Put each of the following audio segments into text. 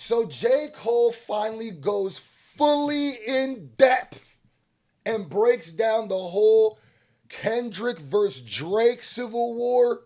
So J. Cole finally goes fully in depth and breaks down the whole Kendrick versus Drake civil war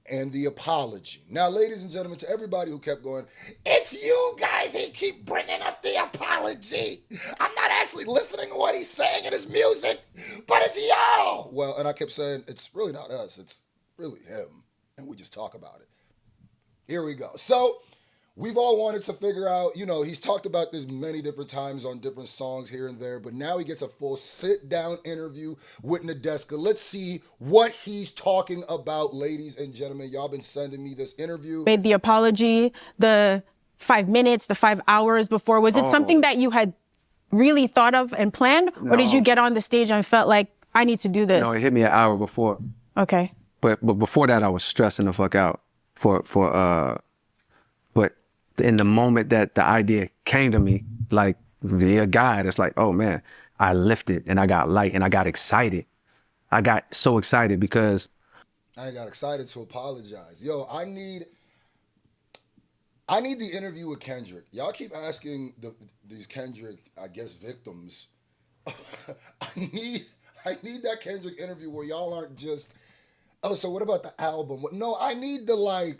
and the apology. Now, ladies and gentlemen, to everybody who kept going, it's you guys, he keep bringing up the apology. I'm not actually listening to what he's saying in his music, but it's y'all. Well, and I kept saying, it's really not us, it's really him. And we just talk about it. Here we go. So, we've all wanted to figure out, he's talked about this many different times on different songs here and there, but now he gets a full sit-down interview with Nadeska. Let's see what he's talking about, ladies and gentlemen. Y'all been sending me this interview. Made the apology, the 5 minutes, the 5 hours before. Was it something that you had really thought of and planned? No. Or did you get on the stage and felt like, I need to do this? No, it hit me an hour before. Okay. But before that, I was stressing the fuck out but in the moment that the idea came to me, like via God, it's like, oh man, I lifted and I got light and I got excited. I got so excited because I got excited to apologize. Yo, I need the interview with Kendrick. Y'all keep asking these Kendrick, I guess, victims. I need that Kendrick interview where y'all aren't just, oh, so what about the album? No, I need the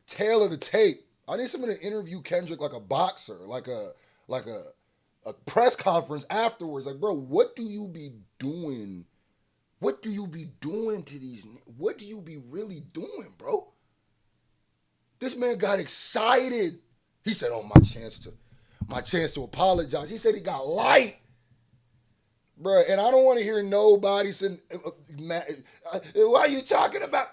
tail of the tape. I need someone to interview Kendrick like a boxer, like a press conference afterwards. Like, bro, what do you be doing? What do you be doing to these? What do you be really doing, bro? This man got excited. He said, "Oh, my chance to apologize." He said he got light, bro. And I don't want to hear nobody saying, "Why are you talking about?"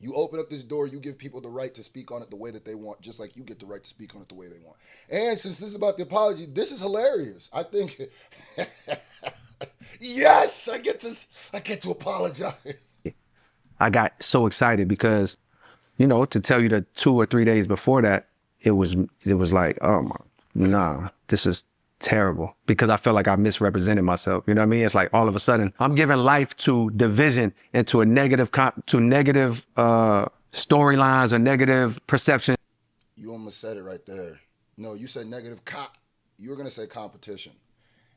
You open up this door, you give people the right to speak on it the way that they want, just like you get the right to speak on it the way they want. And since this is about the apology, this is hilarious. I think, yes, I get to apologize. I got so excited because, to tell you the 2 or 3 days before that, it was like, oh my, nah, this is terrible, because I felt like I misrepresented myself. You know what I mean? It's like all of a sudden I'm giving life to division and to negative storylines or negative perception. You almost said it right there. No, you said negative you were going to say competition.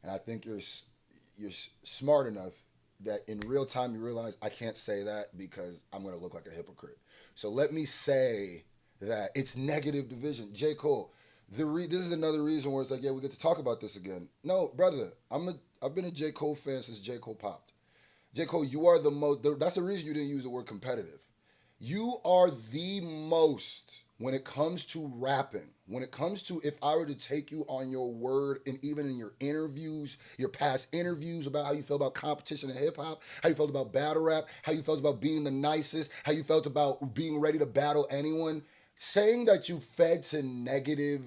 And I think you're smart enough that in real time you realize I can't say that because I'm going to look like a hypocrite. So let me say that it's negative division. J. Cole, this is another reason where it's like, yeah, we get to talk about this again. No, brother, I've been a J. Cole fan since J. Cole popped. J. Cole, you are the most, that's the reason you didn't use the word competitive. You are the most, when it comes to rapping, when it comes to, if I were to take you on your word, and even in your interviews, your past interviews about how you felt about competition in hip hop, how you felt about battle rap, how you felt about being the nicest, how you felt about being ready to battle anyone, saying that you fed to negative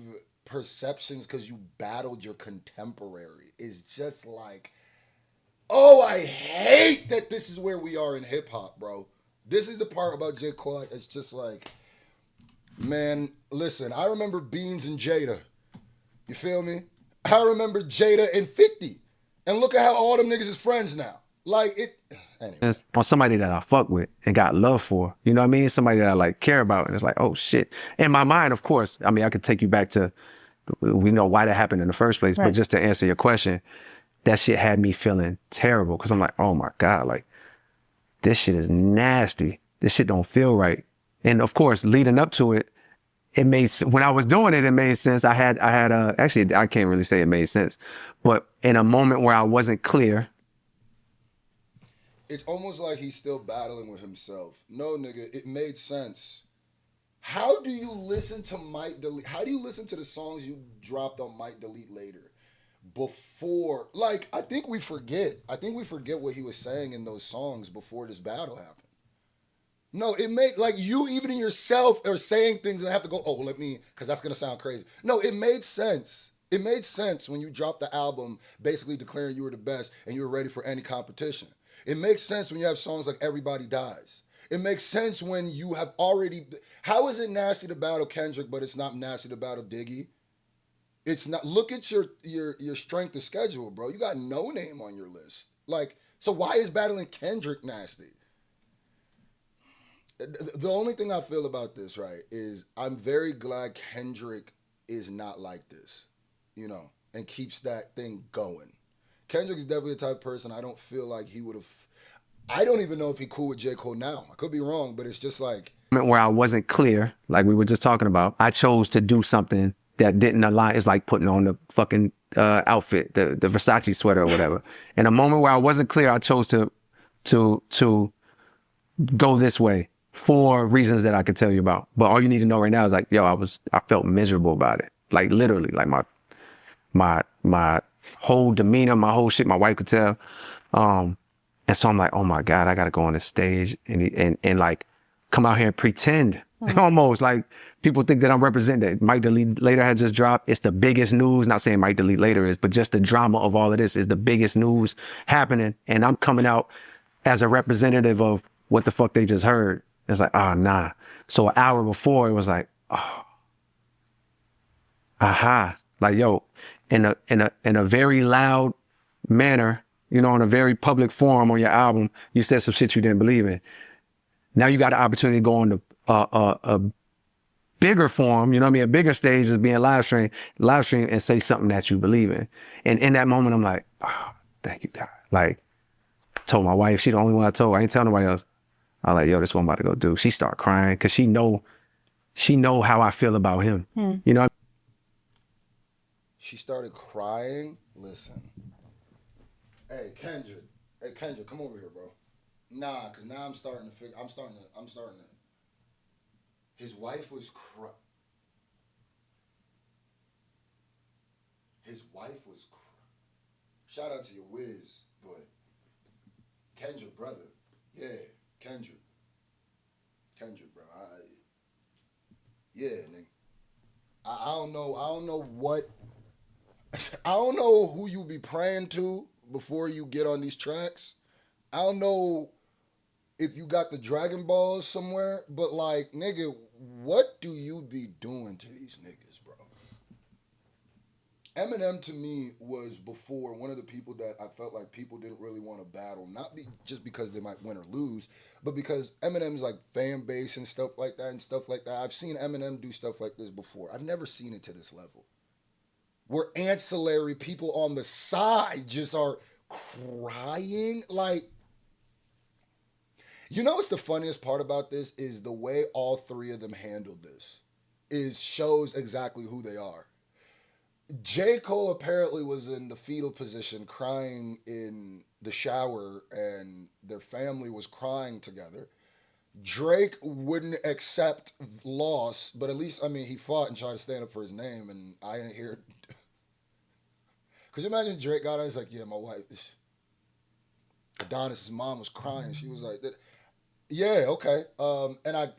perceptions because you battled your contemporary is just like, oh, I hate that this is where we are in hip hop, bro. This is the part about J. Cole. It's just like, man, listen, I remember Beans and Jada. You feel me? I remember Jada and 50. And look at how all them niggas is friends now. Like, it, anyway. On somebody that I fuck with and got love for, you know what I mean? Somebody that I care about. And it's like, oh shit. In my mind, of course, I mean, I could take you back to, we know why that happened in the first place, right. But just to answer your question, that shit had me feeling terrible. Cause I'm like, oh my God, like, this shit is nasty. This shit don't feel right. And of course, leading up to it, when I was doing it, it made sense. Actually, I can't really say it made sense, but in a moment where I wasn't clear. It's almost like he's still battling with himself. No, nigga, it made sense. How do you listen to Might Delete? How do you listen to the songs you dropped on Might Delete later? Before, like, I think we forget what he was saying in those songs before this battle happened. No, it made, like, you even in yourself are saying things and I have to go, oh, well, because that's going to sound crazy. No, it made sense. It made sense when you dropped the album basically declaring you were the best and you were ready for any competition. It makes sense when you have songs like Everybody Dies. It makes sense when you have already, how is it nasty to battle Kendrick, but it's not nasty to battle Diggy? It's not, look at your strength of schedule, bro. You got No Name on your list. Like, so why is battling Kendrick nasty? The only thing I feel about this, right, is I'm very glad Kendrick is not like this, you know, and keeps that thing going. Kendrick is definitely the type of person I don't feel like he would have. I don't even know if he cool with J. Cole now. I could be wrong, but it's just like Where I wasn't clear, like we were just talking about, I chose to do something that didn't align. It's like putting on the fucking outfit, the Versace sweater or whatever. In a moment where I wasn't clear, I chose to go this way for reasons that I could tell you about. But all you need to know right now is like, yo, I felt miserable about it. Like literally, like my whole demeanor, my whole shit, my wife could tell. And so I'm like, oh my God, I gotta go on the stage and like come out here and pretend. Almost like people think that I'm representing that Mike Delete Later had just dropped. It's the biggest news. Not saying Mike Delete Later is, but just the drama of all of this is the biggest news happening. And I'm coming out as a representative of what the fuck they just heard. It's like, oh, nah. So an hour before, it was like, oh, aha. Like, yo, in a very loud manner, you know, in a very public forum on your album, you said some shit you didn't believe in. Now you got the opportunity to go on a bigger forum, you know what I mean? A bigger stage is being live streamed and say something that you believe in. And in that moment, I'm like, oh, thank you, God. Like, told my wife, she the only one I told. I ain't tell nobody else. I was like, yo, this one I'm about to go do. She start crying because she know how I feel about him. You know? she started crying. Listen, hey Kendrick, come over here, bro. Nah, cause now I'm starting to figure. I'm starting to. His wife was Shout out to your whiz, but Kendrick, brother. Yeah, Kendrick, bro. Yeah, nigga. I don't know. I don't know what. I don't know who you be praying to before you get on these tracks. I don't know if you got the Dragon Balls somewhere, but like, nigga, what do you be doing to these niggas, bro? Eminem to me was before one of the people that I felt like people didn't really want to battle, just because they might win or lose, but because Eminem's like fan base and stuff like that. I've seen Eminem do stuff like this before. I've never seen it to this level, where ancillary people on the side just are crying. Like, you know what's the funniest part about this is the way all three of them handled this shows exactly who they are. J. Cole apparently was in the fetal position crying in the shower and their family was crying together. Drake wouldn't accept loss, but at least, I mean, he fought and tried to stand up for his name, and I didn't hear. Could you imagine Drake got on? He's like, yeah, my wife, Adonis' mom was crying. She was like, yeah, okay. And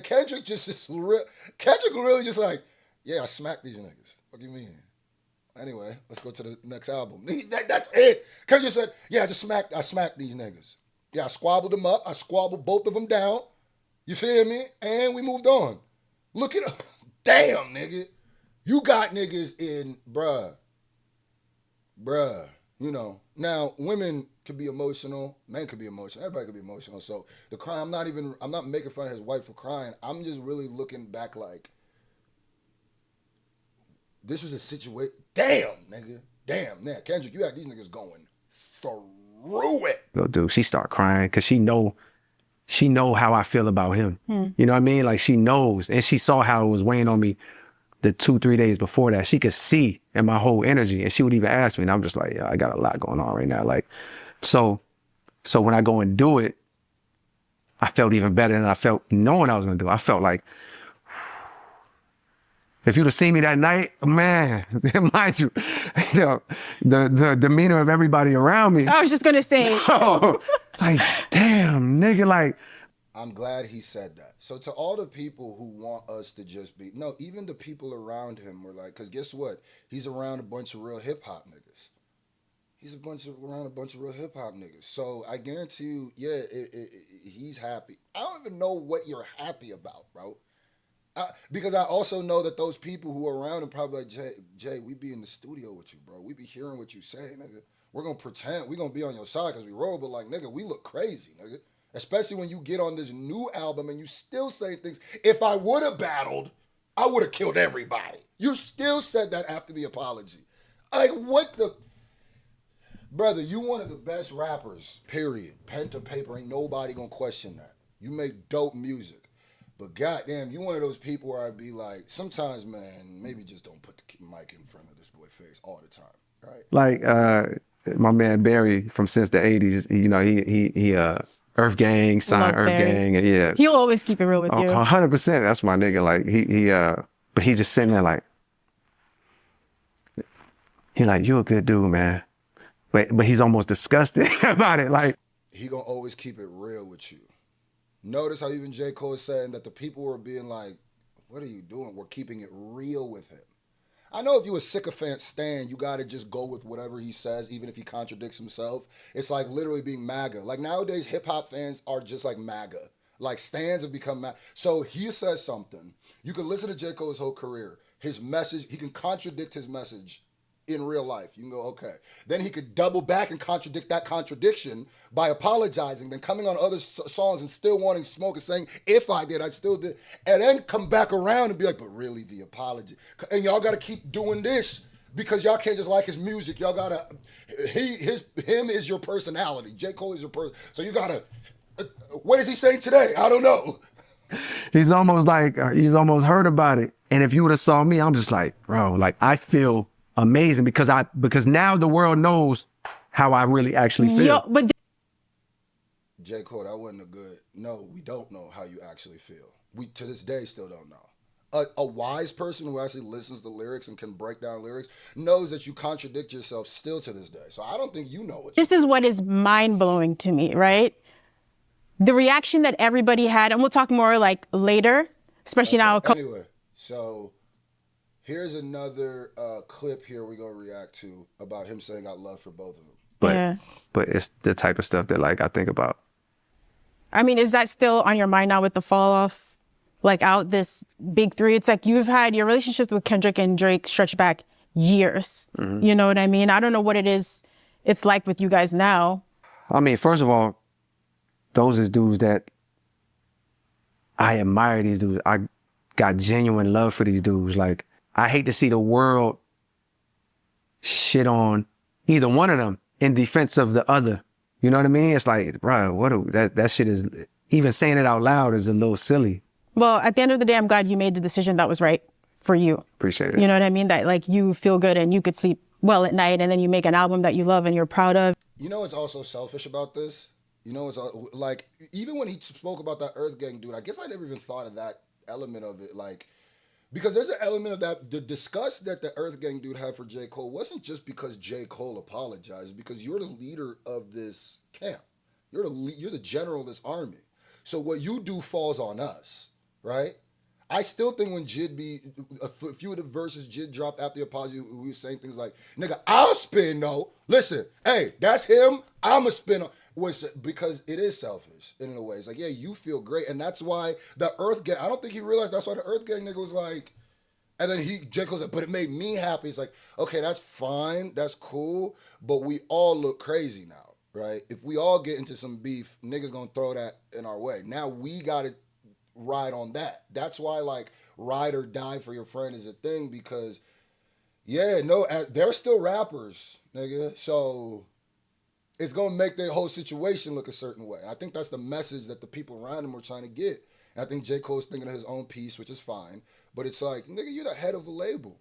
Kendrick Kendrick really just like, yeah, I smacked these niggas. What do you mean? Anyway, let's go to the next album. That's it. Kendrick said, yeah, I smacked these niggas. Yeah, I squabbled them up. I squabbled both of them down. You feel me? And we moved on. Look at them. Damn, nigga. You got niggas in, bruh. You know. Now, women could be emotional. Men could be emotional. Everybody could be emotional. So the crying, I'm not making fun of his wife for crying. I'm just really looking back like, this was a situation. Damn, nigga. Damn, man. Kendrick, you had these niggas going through it. Go do. She start crying because she know how I feel about him. You know what I mean? Like, she knows, and she saw how it was weighing on me the 2-3 days before that. She could see in my whole energy, and she would even ask me, and I'm just like, yeah, I got a lot going on right now. Like, so when I go and do it, I felt even better than I felt knowing I was gonna do it. I felt like, if you'd have seen me that night, man, mind you, the demeanor of everybody around me. I was just gonna say. Like, damn, nigga, like. I'm glad he said that. So to all the people who want us to just be, no, even the people around him were like, because guess what? He's around a bunch of real hip hop niggas. Around a bunch of real hip hop niggas. So I guarantee you, yeah, he's happy. I don't even know what you're happy about, bro. Because I also know that those people who are around him probably like, Jay, we be in the studio with you, bro. We be hearing what you say, nigga. We're going to pretend we're going to be on your side because we roll, but like, nigga, we look crazy, nigga. Especially when you get on this new album and you still say things. If I would have battled, I would have killed everybody. You still said that after the apology. Like, what the? Brother, you one of the best rappers, period. Pen to paper, ain't nobody gonna question that. You make dope music. But goddamn, you one of those people where I'd be like, sometimes, man, maybe just don't put the mic in front of this boy's face all the time, right? Like my man Barry from since the '80s, you know, he Earth Gang, signed Earth Barry. Gang, and yeah, He'll always keep it real with you. 100%. That's my nigga. Like but he just sitting there like, he like, you a good dude, man. But he's almost disgusted about it. Like, He gonna always keep it real with you. Notice how even J. Cole is saying that the people were being like, what are you doing? We're keeping it real with him. I know if you a sycophant stan, you gotta just go with whatever he says, even if he contradicts himself. It's like literally being MAGA. Like nowadays, hip hop fans are just like MAGA. Like stans have become MAGA. So he says something. You can listen to J. Cole's whole career. His message, he can contradict his message in real life. You can go, okay. Then he could double back and contradict that contradiction by apologizing, then coming on other songs and still wanting smoke and saying, if I did, I'd still did. And then come back around and be like, but really the apology. And y'all got to keep doing this because y'all can't just like his music. Y'all got to, him is your personality. J. Cole is your person. So you got to, what is he saying today? I don't know. he's almost like, he's almost heard about it. And if you would have saw me, I'm just like, bro, like I feel amazing because now the world knows how I really actually feel. Yo, but J. Cole, that wasn't a good. No, we don't know how you actually feel. We to this day still don't know. A wise person who actually listens to lyrics and can break down lyrics knows that you contradict yourself still to this day. So I don't think you know what. this is what is mind blowing to me, right? The reaction that everybody had, and we'll talk more like later, especially now. Anyway, so here's another clip here we're gonna react to about him saying "I love" for both of them. But it's the type of stuff that like I think about. I mean, is that still on your mind now with the fall off, like out this big three? It's like you've had your relationships with Kendrick and Drake stretch back years. Mm-hmm. You know what I mean? I don't know what it is. It's like with you guys now. I mean, first of all, those is dudes that I admire. These dudes. I got genuine love for these dudes. Like I hate to see the world shit on either one of them in defense of the other. You know what I mean? It's like, bro, that shit is, even saying it out loud is a little silly. Well, at the end of the day, I'm glad you made the decision that was right for you. Appreciate it. You know what I mean? That like you feel good and you could sleep well at night and then you make an album that you love and you're proud of. You know what's also selfish about this? You know, it's like, even when he spoke about that Earth Gang dude, I guess I never even thought of that element of it. Like, because there's an element of that, the disgust that the Earth Gang dude had for J. Cole wasn't just because J. Cole apologized, because you're the leader of this camp. You're the general of this army. So what you do falls on us, right? I still think when a few of the verses Jid dropped after the apology, we were saying things like, nigga, I'll spin though. Listen, hey, that's him. I'm a spin. Because it is selfish in a way. It's like, yeah, you feel great. And that's why the Earth Gang, I don't think he realized that's why the Earth Gang nigga was like, and then J. Cole said, but it made me happy. It's like, okay, that's fine. That's cool. But we all look crazy now, right? If we all get into some beef, niggas gonna throw that in our way. Now we gotta ride on that. That's why like ride or die for your friend is a thing because, yeah, no, they're still rappers, nigga. So it's going to make their whole situation look a certain way. I think that's the message that the people around him were trying to get. And I think J. Cole's thinking of his own piece, which is fine. But it's like, nigga, you're the head of a label.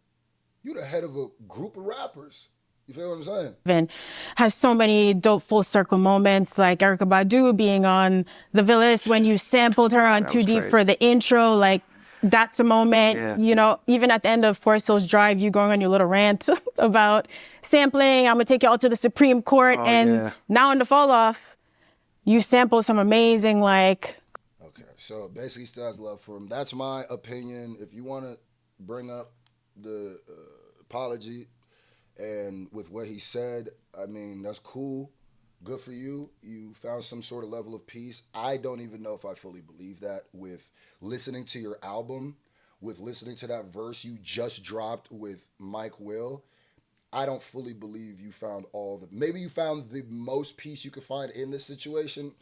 You're the head of a group of rappers. You feel what I'm saying? And has so many dope full circle moments, like Erykah Badu being on The Villas when you sampled her on Too Deep for the intro. Like, that's a moment, you know, even at the end of Forest Hills Drive, you going on your little rant about sampling. I'm going to take you all to the Supreme Court. Now in the fall off, you sample some amazing, like. Okay, so basically he still has love for him. That's my opinion. If you want to bring up the apology and with what he said, I mean, that's cool. Good for you. You found some sort of level of peace. I don't even know if I fully believe that with listening to your album, with listening to that verse you just dropped with Mike Will. I don't fully believe you found maybe you found the most peace you could find in this situation,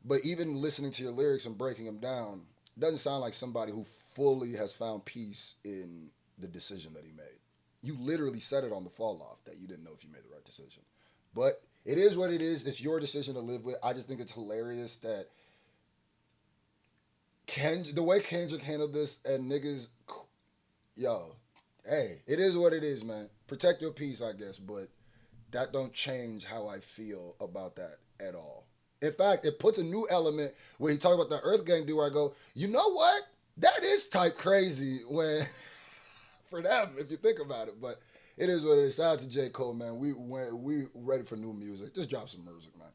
But even listening to your lyrics and breaking them down, doesn't sound like somebody who fully has found peace in the decision that he made. You literally said it on the fall off that you didn't know if you made the right decision. But it is what it is. It's your decision to live with. I just think it's hilarious that the way Kendrick handled this and niggas, yo, hey, it is what it is, man. Protect your peace, I guess, but that don't change how I feel about that at all. In fact, it puts a new element where he talk about the Earth Gang dude where I go, you know what? That is type crazy when for them, if you think about it. But it is what it is. Shout out to J. Cole, man. We ready for new music. Just drop some music, man.